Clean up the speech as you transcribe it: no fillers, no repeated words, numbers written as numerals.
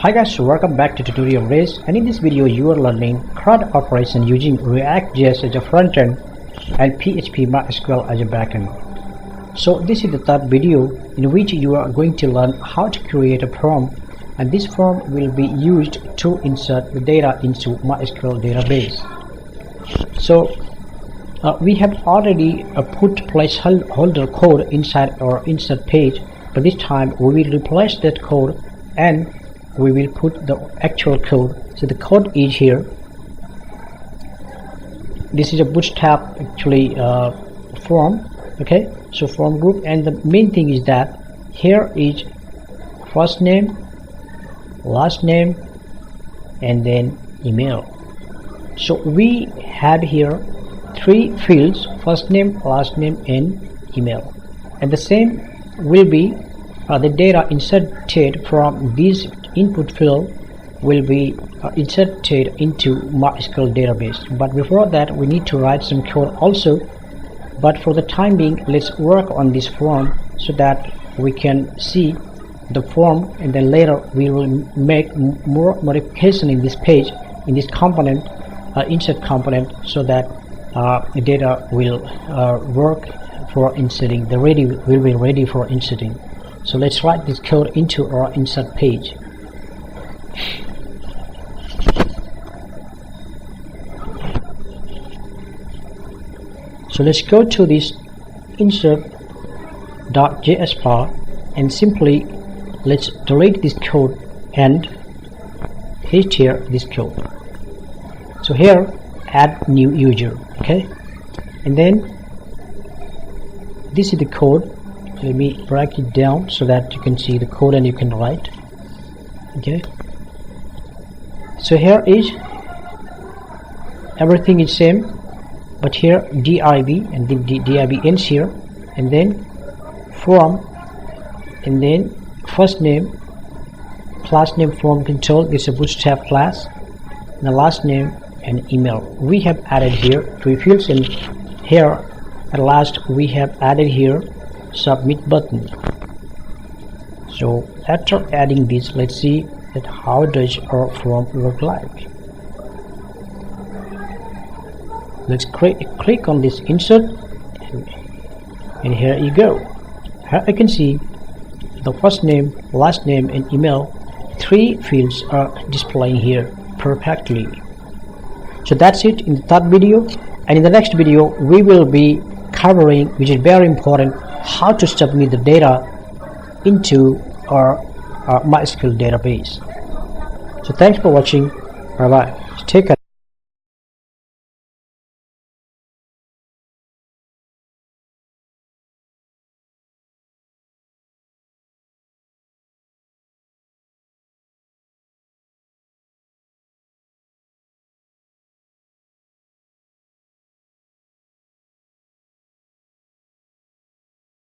Hi guys, so welcome back to tutorial race, and in this video you are learning CRUD operation using ReactJs as a front-end and PHP MySQL as a backend. So this is the third video in which you are going to learn how to create a form, and this form will be used to insert the data into MySQL database. So we have already put placeholder code inside our insert page, but this time we will replace that code and we will put the actual code. So the code is here. This is a Bootstrap actually form. Okay, so form group, and the main thing is that here is first name, last name, and then email. So we have here three fields: first name, last name, and email. And the same will be the data inserted from this input field will be inserted into MySQL database. But before that, we need to write some code also. But for the time being, let's work on this form so that we can see the form, and then later we will make more modification in this page, in this component, insert component, so that the data will work for inserting. The ready will be ready for inserting. So let's write this code into our insert page. So let's go to this insert.js file and simply let's delete this code and paste here this code. So here add new user, okay, and then this is the code. Let me break it down so that you can see the code and you can write. Okay, so here is everything is same, but here div, and the div ends here, and then from, and then first name, class name form control. This is a Bootstrap class, and the last name and email. We have added here three fields, and here at last we have added here submit button. So after adding this, let's see that how does our form look like. Let's click on this insert, and here you go. Here I can see the first name, last name, and email. Three fields are displaying here perfectly. So that's it in the third video, and in the next video we will be covering, which is very important, how to submit the data into our MySQL database. So thanks for watching. Bye bye. Take care.